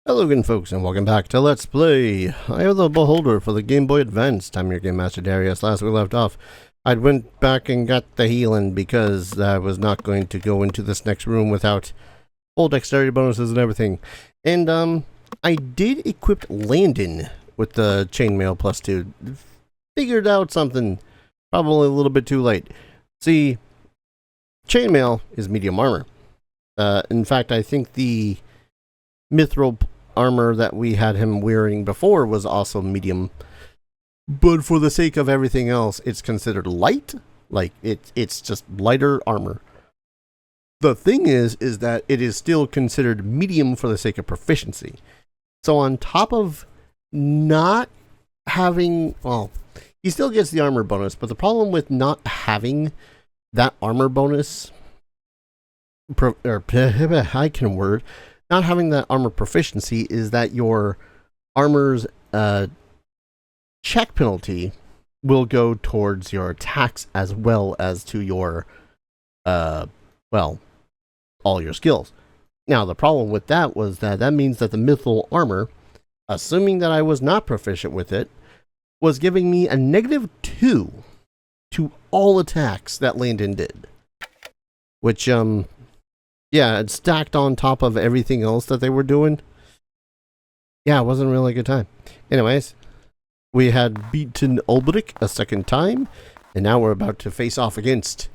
Hello again, folks, and welcome back to Let's Play Eye of the Beholder for the Game Boy Advance. I'm your Game Master Darius. Last we left off, I went back and got the healing because I was not going to go into this next room without full dexterity bonuses and everything. And I did equip Landon with the chainmail +2. Figured out something, probably a little bit too late. See, chainmail is medium armor. In fact, I think the mithril armor that we had him wearing before was also medium, but for the sake of everything else, it's considered light. Like it's just lighter armor. The thing is that it is still considered medium for the sake of proficiency. So on top of not having, well, he still gets the armor bonus, but the problem with not having that armor bonus, I can word. Not having that armor proficiency is that your armor's check penalty will go towards your attacks as well as to your, well, all your skills. Now, the problem with that was that means that the mithril armor, assuming that I was not proficient with it, was giving me a -2 to all attacks that Landon did. Which, yeah, it's stacked on top of everything else that they were doing. Yeah, it wasn't really a good time. Anyways, we had beaten Ulbrich a second time, and now we're about to face off against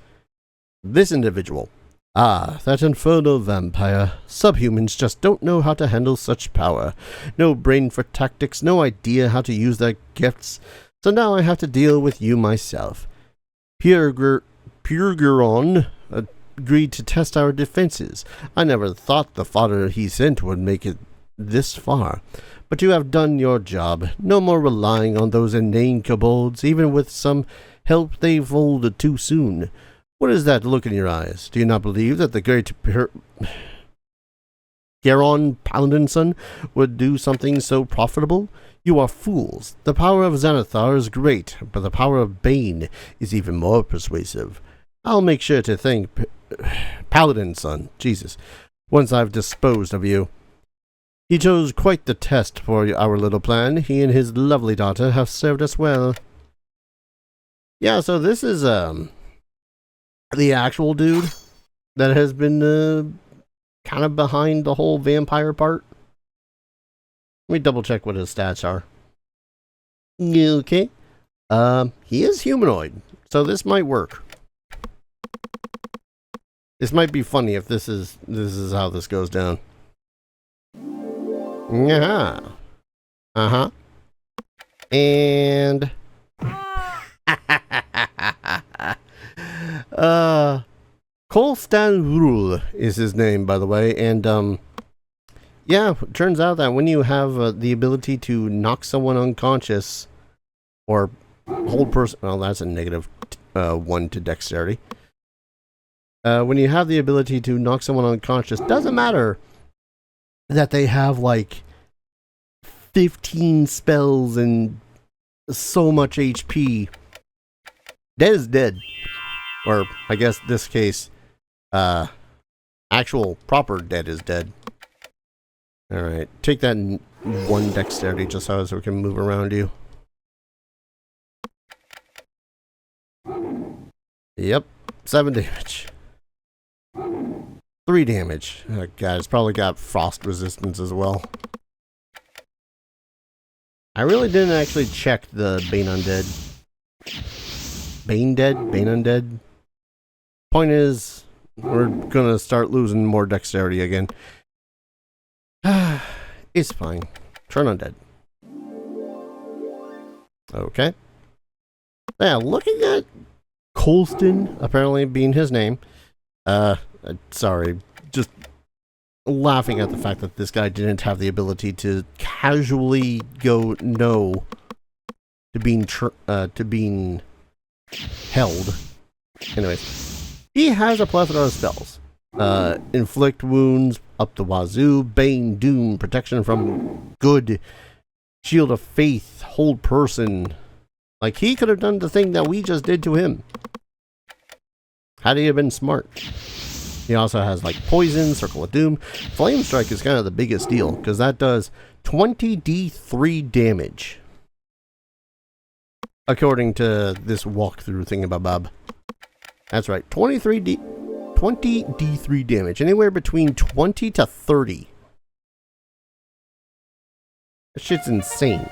this individual. Ah, that infernal vampire. Subhumans just don't know how to handle such power. No brain for tactics, no idea how to use their gifts. So now I have to deal with you myself. Purgeron agreed to test our defenses. I never thought the fodder he sent would make it this far. But you have done your job. No more relying on those inane kobolds. Even with some help, they folded too soon. What is that look in your eyes? Do you not believe that the great Garon Paladinson would do something so profitable? You are fools. The power of Xanathar is great, but the power of Bane is even more persuasive. I'll make sure to thank Paladinson, Jesus, once I've disposed of you. He chose quite the test for our little plan. He and his lovely daughter have served us well. Yeah, so this is the actual dude that has been kind of behind the whole vampire part. Let me double check what his stats are. Okay. He is humanoid, so this might work. This might be funny if this is how this goes down. Yeah. Uh-huh. And Kolstan Rule is his name, by the way, and yeah, it turns out that when you have the ability to knock someone unconscious or hold person, well, that's a -1 to dexterity. When you have the ability to knock someone unconscious, doesn't matter that they have like 15 spells and so much HP. Dead is dead. Or, I guess this case, actual proper dead is dead. Alright, take that 1 dexterity just so we can move around you. Yep, 7 damage. 3 damage. Oh god, it's probably got frost resistance as well. I really didn't actually check the Bane Undead. Bane Dead? Bane Undead? Point is, we're gonna start losing more dexterity again. It's fine. Turn Undead. Okay. Yeah, looking at Colston, apparently being his name, sorry, just laughing at the fact that this guy didn't have the ability to casually go no to being held. Anyways, he has a plethora of spells. Inflict wounds up the wazoo, Bane, Doom, protection from good, Shield of Faith, hold person. Like, he could have done the thing that we just did to him. Had he have been smart. He also has like poison, circle of doom. Flame strike is kind of the biggest deal because that does 20d3 damage, according to this walkthrough thingamabob. That's right, 20d3 damage, anywhere between 20 to 30. That shit's insane.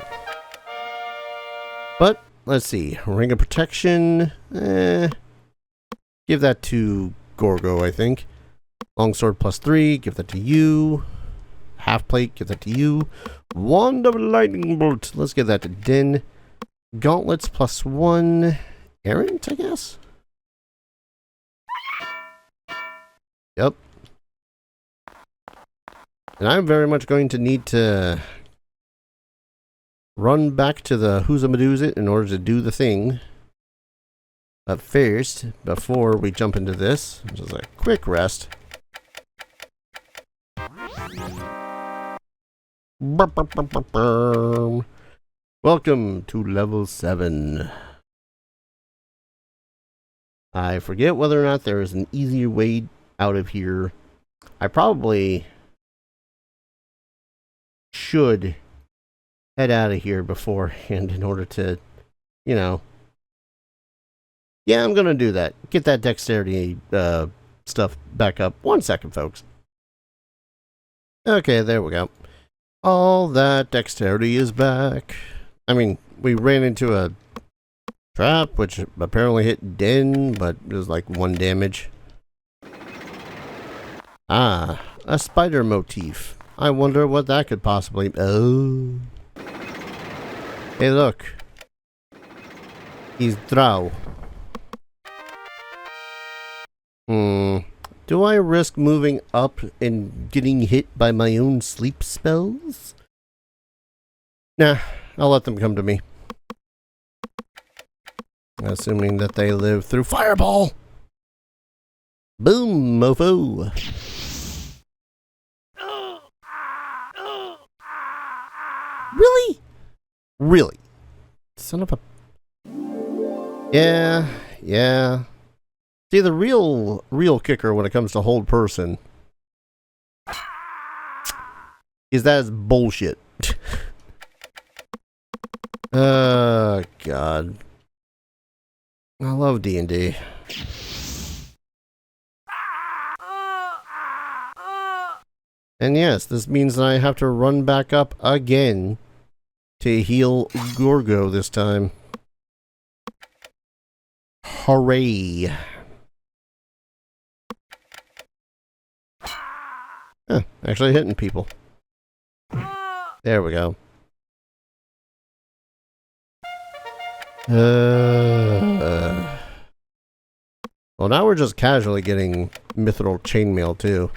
But let's see, ring of protection. Give that to Gorgo, I think. Longsword +3, give that to you. Half plate, give that to you. Wand of lightning bolt, let's give that to Din. Gauntlets +1. Errant, I guess? Yep. And I'm very much going to need to run back to the Who's-a-Madoozit in order to do the thing. But first, before we jump into this, just a quick rest. Welcome to level 7. I forget whether or not there is an easier way out of here. I probably should head out of here beforehand in order to, you know. Yeah, I'm gonna do that. Get that dexterity stuff back up. 1 second, folks. Okay, there we go. All that dexterity is back. I mean, we ran into a trap, which apparently hit Din, but it was like 1 damage. Ah, a spider motif. I wonder what that could possibly... Oh. Hey, look. He's Drow. Do I risk moving up and getting hit by my own sleep spells? Nah, I'll let them come to me. Assuming that they live through Fireball! Boom, mofo! Really? Really? Son of a... Yeah. See, the real kicker when it comes to hold person is that it's bullshit. Oh, God. I love D&D. And yes, this means that I have to run back up again to heal Gorgo this time. Hooray. Huh, actually hitting people. There we go. Well, now we're just casually getting mithril chainmail too.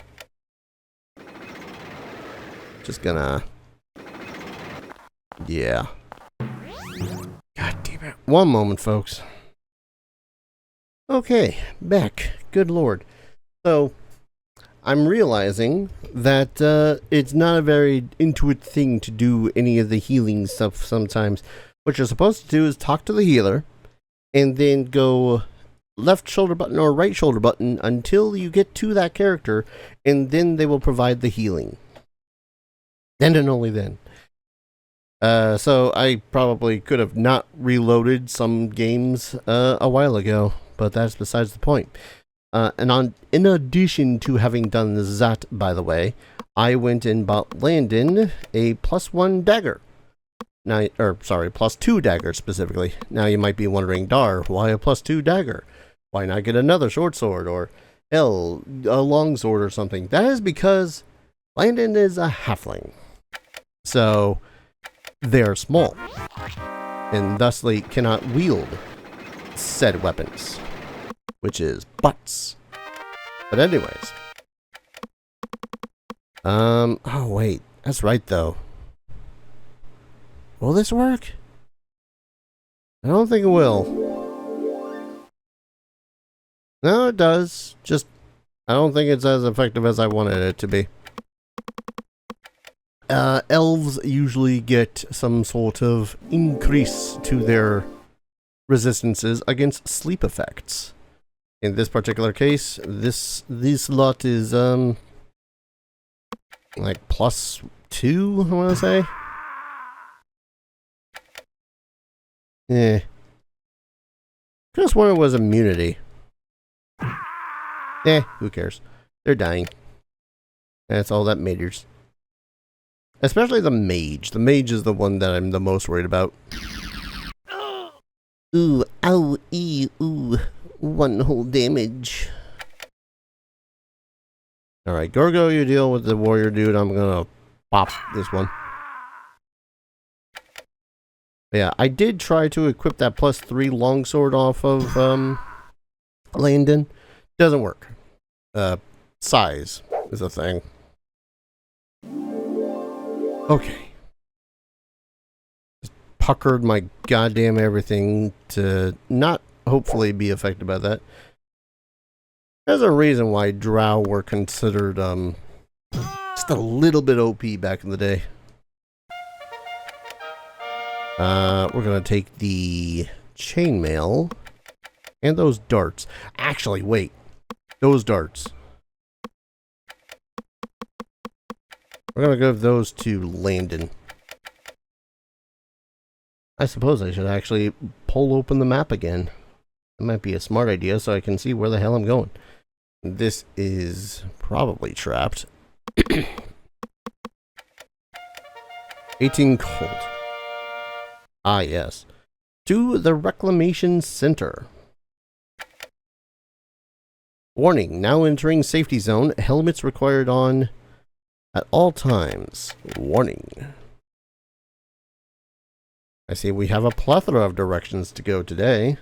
Just gonna... Yeah. God damn it. 1 moment, folks. Okay, back. Good lord. So, I'm realizing that it's not a very intuitive thing to do any of the healing stuff sometimes. What you're supposed to do is talk to the healer, and then go left shoulder button or right shoulder button until you get to that character, and then they will provide the healing. Then and only then. So I probably could have not reloaded some games a while ago, but that's besides the point. In addition to having done that, by the way, I went and bought Landon a +1 dagger. Now, +2 dagger specifically. Now you might be wondering, Dar, why a +2 dagger? Why not get another short sword or a long sword or something? That is because Landon is a halfling. So they're small and thusly cannot wield said weapons, which is butts. But anyways. Oh wait, that's right though. Will this work? I don't think it will. No, it does. Just, I don't think it's as effective as I wanted it to be. Elves usually get some sort of increase to their resistances against sleep effects. In this particular case, this lot is like +2, I want to say. Yeah. Just when it was immunity. Who cares? They're dying. That's all that matters. Especially the mage. The mage is the one that I'm the most worried about. Ooh, ow, ooh. 1 whole damage. Alright, Gorgo, you deal with the warrior dude. I'm gonna pop this one. But yeah, I did try to equip that +3 longsword off of Landon. Doesn't work. Size is a thing. Okay. Just puckered my goddamn everything to not hopefully be affected by that. There's a reason why Drow were considered just a little bit OP back in the day. We're gonna take the chainmail and those darts. Actually, wait. Those darts. We're gonna give those to Landon. I suppose I should actually pull open the map again. That might be a smart idea so I can see where the hell I'm going. This is probably trapped. 18 gold. Ah, yes. To the Reclamation Center. Warning, now entering safety zone. Helmets required on at all times. Warning. I see we have a plethora of directions to go today.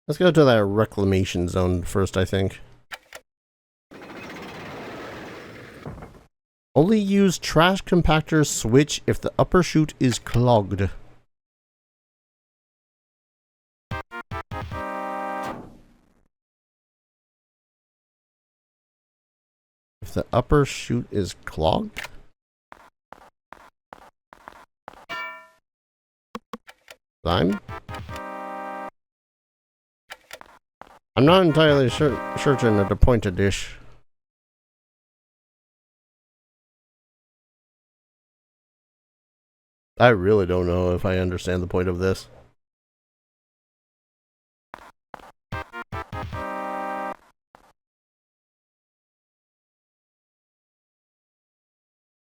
Let's go to that reclamation zone first, I think. Only use trash compactor switch if the upper chute is clogged. If the upper chute is clogged? I'm not entirely certain at the point of this. I really don't know if I understand the point of this.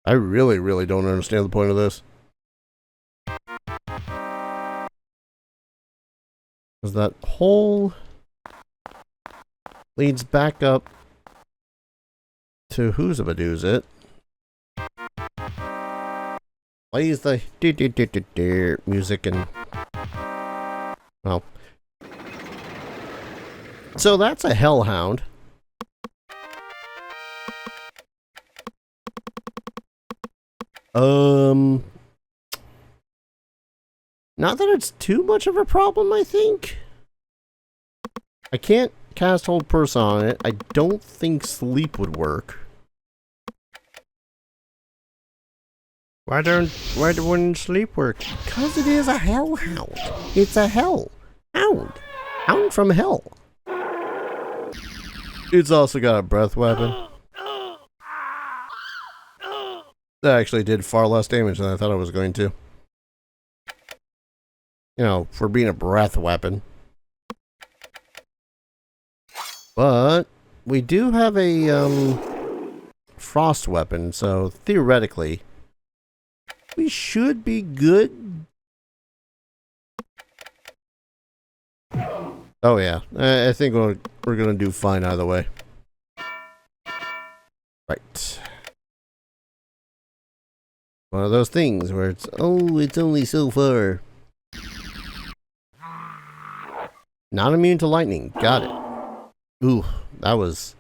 I really don't understand the point of this. Because that hole leads back up to who's a do's it. Plays the music and well. So that's a hellhound. Not that it's too much of a problem, I think. I can't cast hold person on it. I don't think sleep would work. Why wouldn't sleep work? Because it is a hellhound. It's a hellhound. Hound from hell. It's also got a breath weapon. That actually did far less damage than I thought it was going to. You know, for being a breath weapon. But we do have a frost weapon, so theoretically we should be good. Oh yeah, I think we're gonna do fine either way. Right. One of those things where it's only so far. Not immune to lightning. Got it. Ooh, that was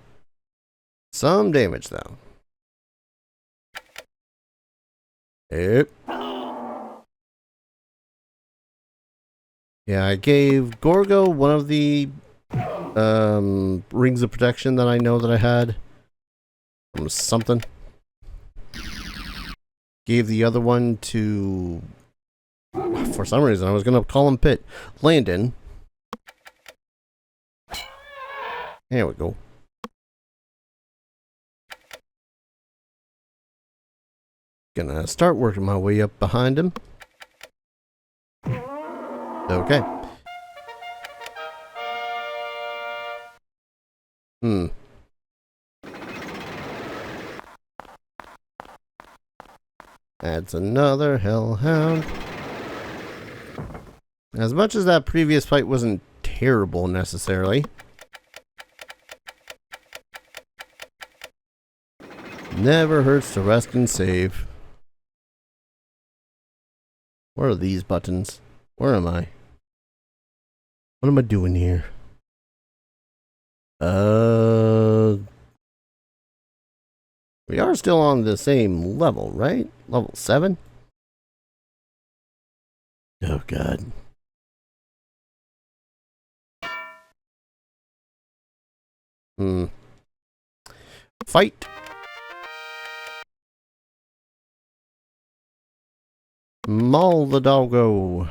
some damage though. Yep. Yeah, I gave Gorgo one of the rings of protection that I know that I had. Something. Gave the other one to, for some reason I was gonna call him Landon. There we go. Gonna start working my way up behind him. Okay. That's another hellhound. As much as that previous fight wasn't terrible necessarily, never hurts to rest and save. Where are these buttons? Where am I? What am I doing here? We are still on the same level, right? Level 7? Oh, God. Fight! Maul the doggo!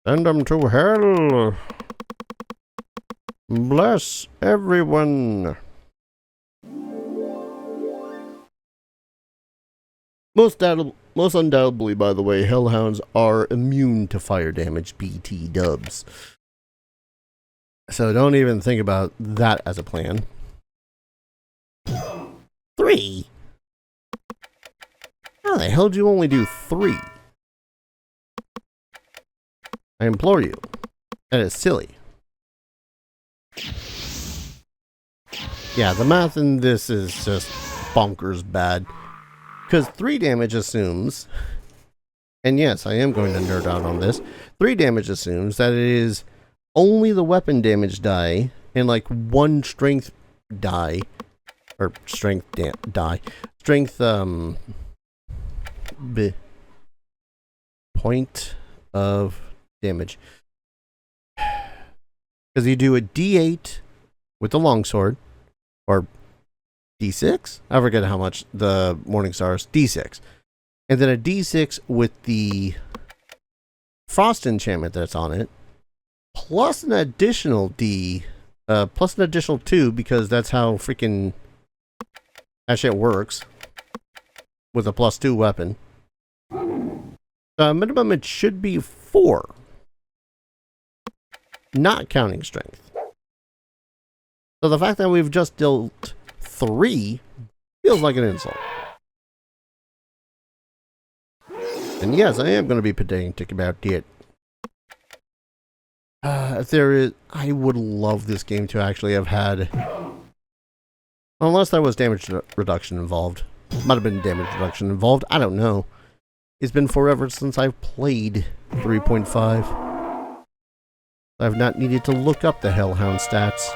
Send them to hell! Bless everyone! Most undoubtedly, by the way, hellhounds are immune to fire damage, BT dubs. So don't even think about that as a plan. 3? How the hell did you only do 3? I implore you. That is silly. Yeah, the math in this is just bonkers bad. Because 3 damage assumes, and yes, I am going to nerd out on this, 3 damage assumes that it is only the weapon damage die and like 1 strength die, or strength die, strength point of damage. Because you do a D8 with the longsword, or D6? I forget how much the Morning Stars. D6. And then a D6 with the Frost enchantment that's on it, plus an additional plus an additional 2, because that's how freaking that shit works with a +2 weapon. Minimum it should be 4. Not counting strength. So the fact that we've just dealt 3 feels like an insult. And yes, I am going to be pedantic about it. I would love this game to actually have had, unless there was damage reduction involved. Might have been damage reduction involved. I don't know. It's been forever since I've played 3.5. I've not needed to look up the Hellhound stats.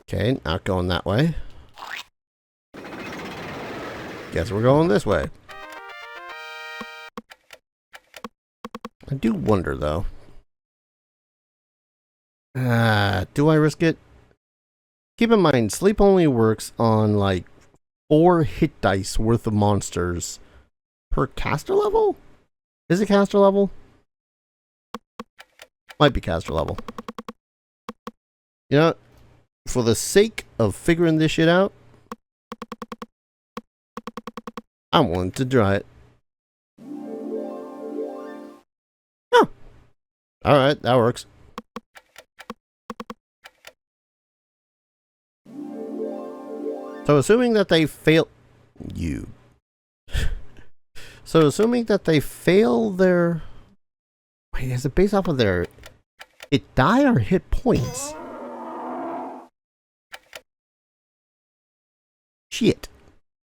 Okay, not going that way. Guess we're going this way. I do wonder, though. Do I risk it? Keep in mind, sleep only works on, like, 4 hit dice worth of monsters per caster level? Is it caster level? Might be caster level. You know, for the sake of figuring this shit out, I'm willing to try it. Oh. Alright, that works. So assuming that they fail... You. So assuming that they fail their... Wait, is it based off of their... Hit die or hit points? Shit.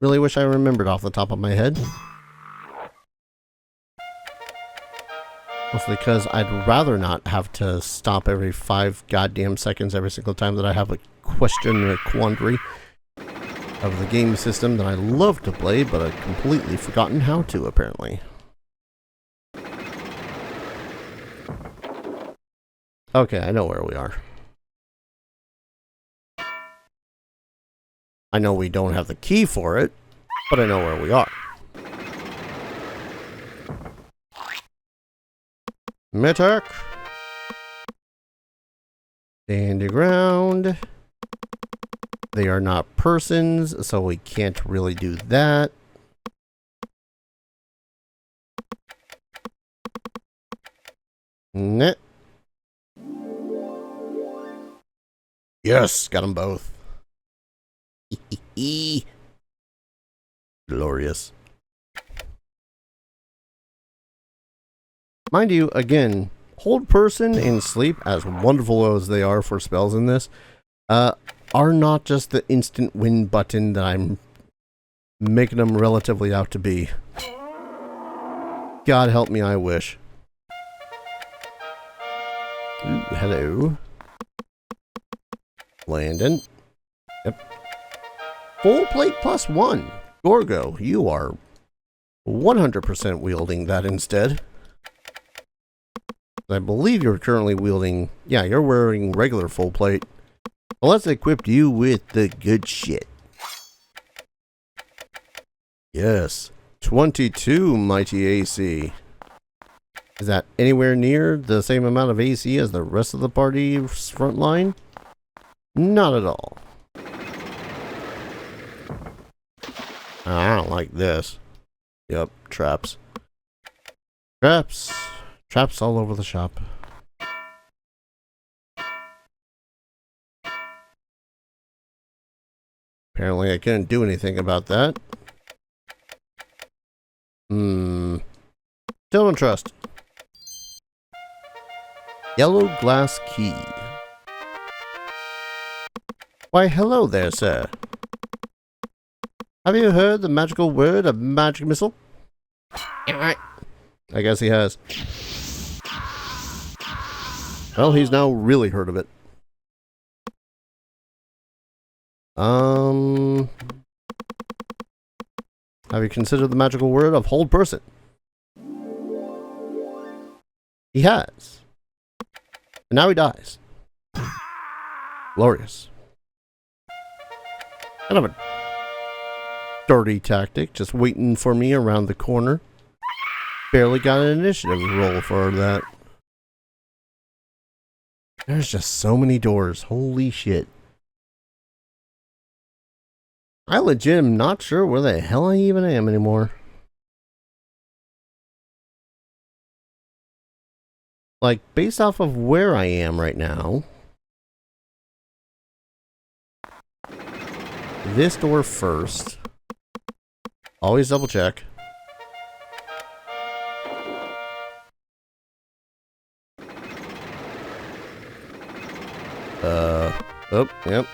Really wish I remembered off the top of my head. Mostly because I'd rather not have to stop every 5 goddamn seconds every single time that I have a question or a quandary of the game system that I love to play, but I've completely forgotten how to, apparently. Okay, I know where we are. I know we don't have the key for it, but I know where we are. Metak. Stand your ground. They are not persons, so we can't really do that. Net. Yes, got them both. Glorious. Mind you, again, hold person and sleep, as wonderful as they are for spells in this, are not just the instant win button that I'm making them relatively out to be. God help me, I wish. Ooh, hello. Landon. Yep. Full plate +1. Gorgo, you are 100% wielding that instead. I believe you're currently wielding... Yeah, you're wearing regular full plate. Well, let's equip you with the good shit. Yes. 22 mighty AC. Is that anywhere near the same amount of AC as the rest of the party's front line? Not at all. I don't like this. Yep, traps. Traps. Traps all over the shop. Apparently I couldn't do anything about that. Still don't trust. Yellow glass key. Why, hello there, sir. Have you heard the magical word of magic missile? I guess he has. Well, he's now really heard of it. Have you considered the magical word of hold person? He has. And now he dies. Glorious. Kind of a dirty tactic, just waiting for me around the corner. Barely got an initiative roll for that. There's just so many doors. Holy shit. I legit am not sure where the hell I even am anymore. Like, based off of where I am right now. This door first. Always double check. Oh, yep.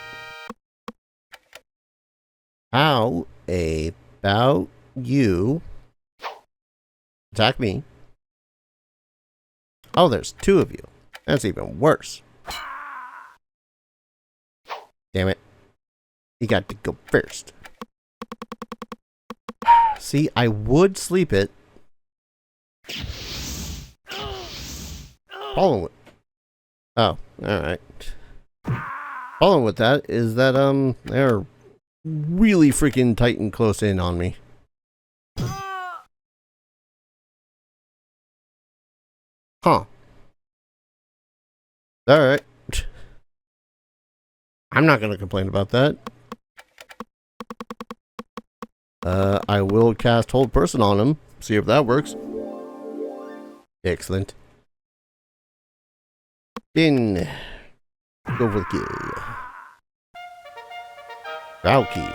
How about you attack me? Oh, there's two of you. That's even worse. Damn it. You got to go first. See, I would sleep it. Problem with... Oh, alright. Problem with that is that, they're really freaking tight and close in on me. Huh. Alright. I'm not gonna complain about that. I will cast hold person on him. See if that works. Excellent. In. Go for the kill. Drow key.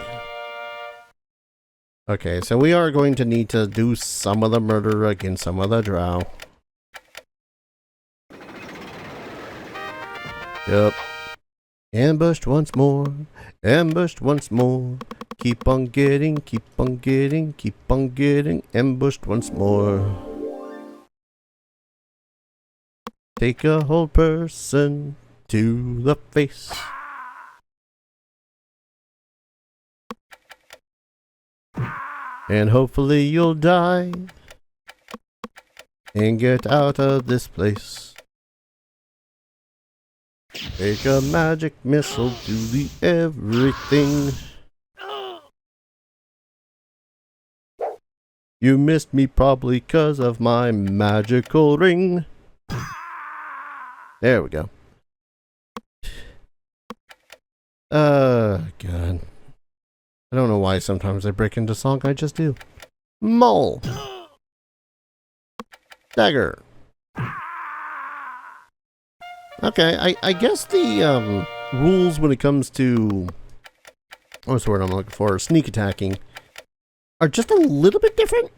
Okay, so we are going to need to do some of the murder against some of the drow. Yep. Ambushed once more. Ambushed once more. Keep on getting, keep on getting, keep on getting ambushed once more. Take a whole person to the face. And hopefully you'll die and get out of this place. Take a magic missile to the everything. You missed me probably 'cause of my magical ring. There we go. God. I don't know why sometimes I break into song, I just do. Mole. Dagger. Okay, I guess the rules when it comes to, what's the word I'm looking for, sneak attacking, are just a little bit different.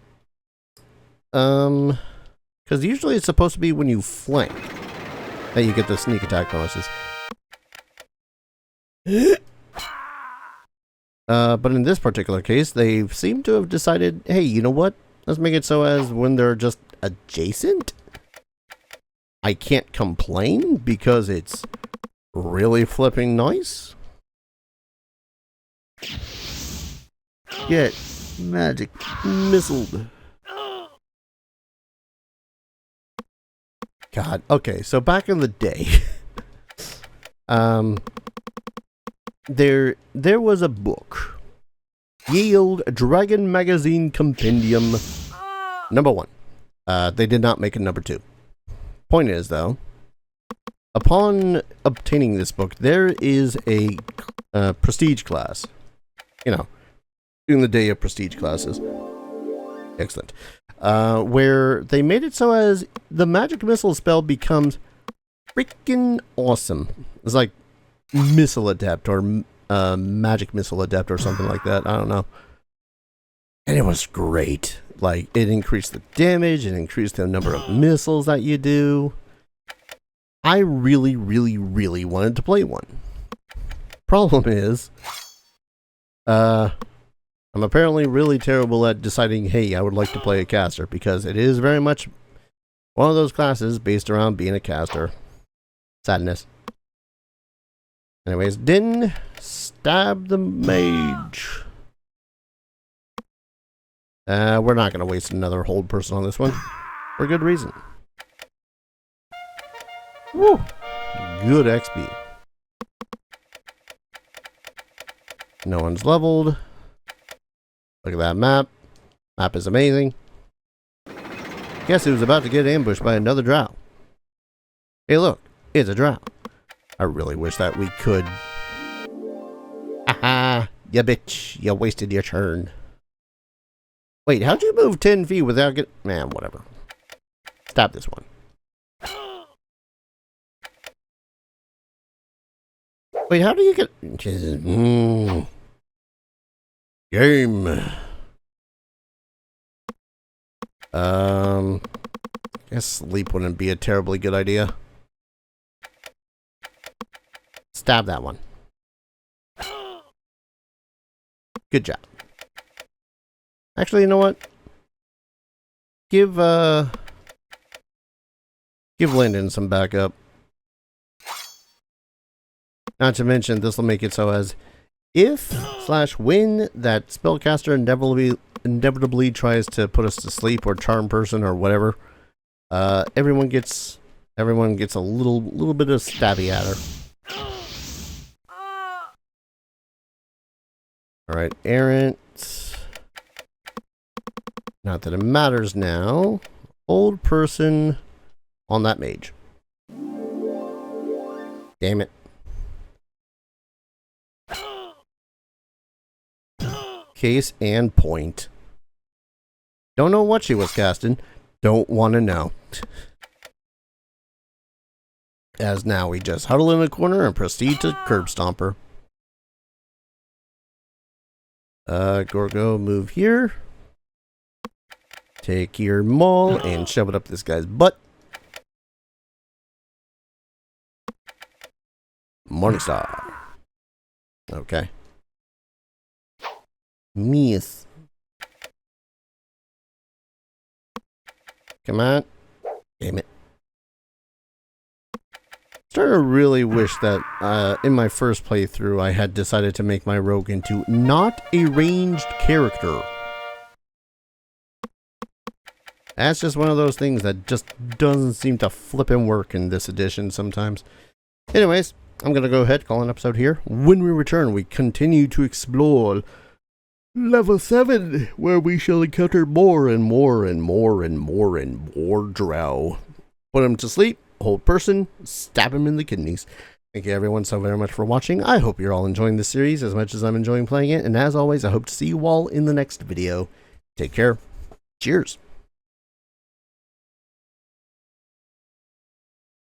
Because usually it's supposed to be when you flank that you get the sneak attack bonuses. But in this particular case, they seem to have decided, hey, you know what? Let's make it so as when they're just adjacent, I can't complain because it's really flipping nice. Get magic missiled. God, okay, so back in the day, there was a book, Ye Olde Dragon Magazine Compendium #1. They did not make it #2. Point is, though, upon obtaining this book, there is a prestige class. You know, in the day of prestige classes. Excellent. Where they made it so as the magic missile spell becomes freaking awesome. It's like missile adept or magic missile adept or something like that. I don't know. And it was great. Like, it increased the damage, it increased the number of missiles that you do. I really, really, really wanted to play one. Problem is, I'm apparently really terrible at deciding, hey, I would like to play a caster, because it is very much one of those classes based around being a caster. Sadness. Anyways, Din, stab the mage. We're not going to waste another hold person on this one. For good reason. Woo! Good XP. No one's leveled. Look at that map. Map is amazing. Guess who's about to get ambushed by another Drow? Hey look, it's a Drow. I really wish that we could. Haha, ya bitch, you wasted your turn. Wait, how'd you move 10 feet without getting... Man, whatever. Stop this one. Wait, how do you get... Game. Guess sleep wouldn't be a terribly good idea. Stab that one. Good job. Actually, you know what? Give Lyndon some backup. Not to mention, this will make it so as if/when that spellcaster inevitably tries to put us to sleep or charm person or whatever, everyone gets a little bit of stabby at her. All right, errant. Not that it matters now. Old person on that mage. Damn it. Case and point. Don't know what she was casting. Don't want to know. As now we just huddle in a corner and proceed to curb stomper. Gorgo, move here. Take your maul and shove it up this guy's butt. Morningstar. Okay. Miss. Come on. Damn it. Starting to really wish that in my first playthrough I had decided to make my rogue into not a ranged character. That's just one of those things that just doesn't seem to flip and work in this edition sometimes. Anyways, I'm going to go ahead, call an episode here. When we return, we continue to explore Level 7, where we shall encounter more and more and more and more and more Drow. Put them to sleep, old person, stab him in the kidneys. Thank you everyone so very much for watching. I hope you're all enjoying this series as much as I'm enjoying playing it, and as always, I hope to see you all in the next video. Take care. Cheers.